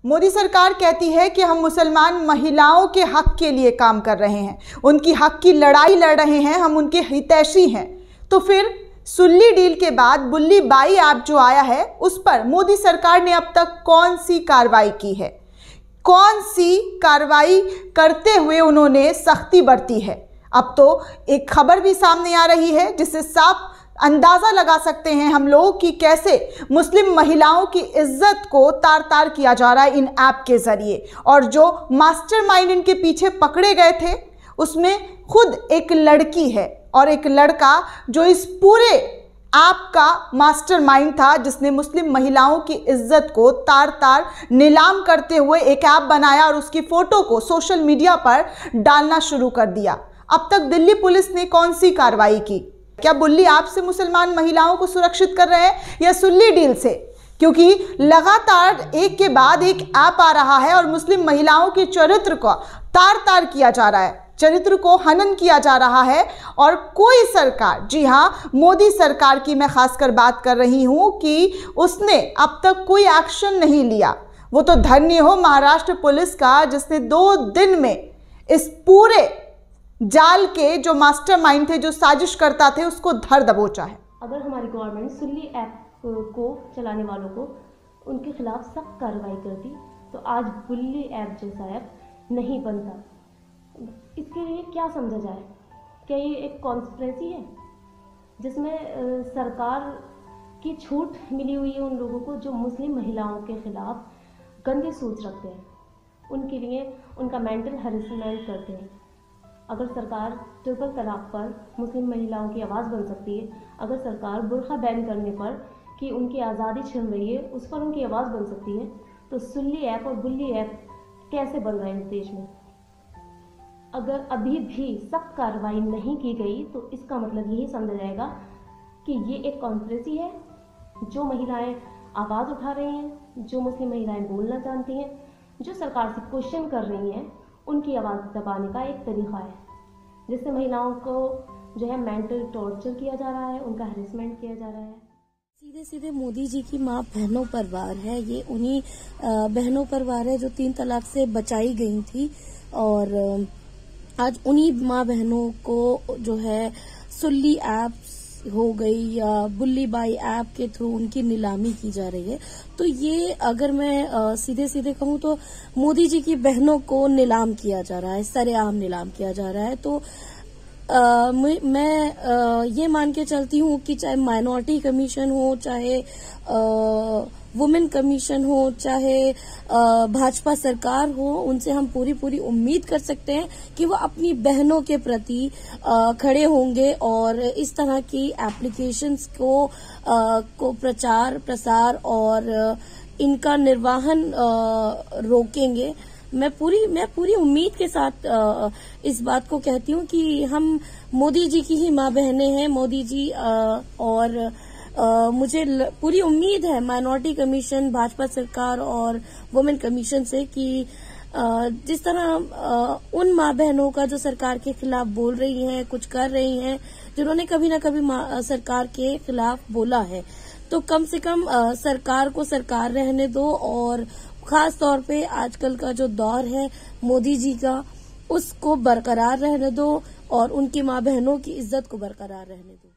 मोदी सरकार कहती है कि हम मुसलमान महिलाओं के हक के लिए काम कर रहे हैं, उनकी हक की लड़ाई लड़ रहे हैं, हम उनके हितैषी हैं। तो फिर सुल्ली डील के बाद बुल्ली बाई ऐप जो आया है, उस पर मोदी सरकार ने अब तक कौन सी कार्रवाई की है, कौन सी कार्रवाई करते हुए उन्होंने सख्ती बरती है? अब तो एक खबर भी सामने आ रही है जिससे साफ अंदाज़ा लगा सकते हैं हम लोग कि कैसे मुस्लिम महिलाओं की इज्जत को तार तार किया जा रहा है इन ऐप के ज़रिए। और जो मास्टरमाइंड इनके पीछे पकड़े गए थे उसमें खुद एक लड़की है और एक लड़का जो इस पूरे ऐप का मास्टरमाइंड था, जिसने मुस्लिम महिलाओं की इज्जत को तार तार नीलाम करते हुए एक ऐप बनाया और उसकी फ़ोटो को सोशल मीडिया पर डालना शुरू कर दिया। अब तक दिल्ली पुलिस ने कौन सी कार्रवाई की? क्या बुल्ली ऐप से मुसलमान महिलाओं को सुरक्षित कर रहे हैं या सुल्ली डील से? क्योंकि लगातार एक के बाद एक ऐप आ रहा है और मुस्लिम महिलाओं के चरित्र को तार तार किया जा रहा है, चरित्र को हनन किया जा रहा है। और कोई सरकार, जी हाँ, मोदी सरकार की मैं खासकर बात कर रही हूँ, कि उसने अब तक कोई एक्शन नहीं लिया। वो तो धन्य हो महाराष्ट्र पुलिस का, जिसने 2 दिन में इस पूरे जाल के जो मास्टरमाइंड थे, जो साजिश करता थे, उसको धर दबोचा है। अगर हमारी गवर्नमेंट सुल्ली ऐप को चलाने वालों को उनके खिलाफ सख्त कार्रवाई करती तो आज बुल्ली ऐप जैसा ऐप नहीं बनता। इसके लिए क्या समझा जाए? क्या ये एक कॉन्स्पिरेसी है जिसमें सरकार की छूट मिली हुई है उन लोगों को जो मुस्लिम महिलाओं के खिलाफ गंदी सोच रखते हैं, उनके लिए उनका मेंटल हैरेसमेंट करते हैं? अगर सरकार ट्रिपल तलाक पर मुस्लिम महिलाओं की आवाज़ बन सकती है, अगर सरकार बुर्का बैन करने पर कि उनकी आज़ादी छिन रही है उस पर उनकी आवाज़ बन सकती है, तो सुल्ली ऐप और बुल्ली ऐप कैसे बन रहा है इस देश में? अगर अभी भी सख्त कार्रवाई नहीं की गई तो इसका मतलब यही समझा जाएगा कि ये एक कॉन्स्पिरेसी है। जो महिलाएं आवाज़ उठा रही हैं, जो मुस्लिम महिलाएं बोलना चाहती हैं, जो सरकार से क्वेश्चन कर रही हैं, उनकी आवाज़ दबाने का एक तरीक़ा है, जिससे महिलाओं को जो है मेंटल टॉर्चर किया जा रहा है, उनका हैरेसमेंट किया जा रहा है। सीधे सीधे मोदी जी की माँ बहनों पर वार है। ये उन्हीं बहनों पर वार है जो 3 तलाक से बचाई गई थी, और आज उन्हीं माँ बहनों को जो है सुल्ली ऐप हो गई या बुल्ली बाई ऐप के थ्रू उनकी नीलामी की जा रही है। तो ये अगर मैं सीधे सीधे कहूँ तो मोदी जी की बहनों को नीलाम किया जा रहा है, सरेआम नीलाम किया जा रहा है। तो मैं ये मान के चलती हूँ कि चाहे माइनॉरिटी कमीशन हो, चाहे वुमेन कमीशन हो, चाहे भाजपा सरकार हो, उनसे हम पूरी उम्मीद कर सकते हैं कि वो अपनी बहनों के प्रति खड़े होंगे और इस तरह की एप्लीकेशंस को प्रचार प्रसार और इनका निर्वहन रोकेंगे। मैं पूरी उम्मीद के साथ इस बात को कहती हूँ कि हम मोदी जी की ही माँ बहनें हैं, मोदी जी और मुझे पूरी उम्मीद है माइनॉरिटी कमीशन, भाजपा सरकार और वुमेन कमीशन से कि जिस तरह उन माँ बहनों का जो सरकार के खिलाफ बोल रही हैं, कुछ कर रही हैं, जिन्होंने कभी ना कभी सरकार के खिलाफ बोला है, तो कम से कम सरकार को सरकार रहने दो। और खास तौर पे आजकल का जो दौर है मोदी जी का, उसको बरकरार रहने दो और उनकी माँ बहनों की इज्जत को बरकरार रहने दो।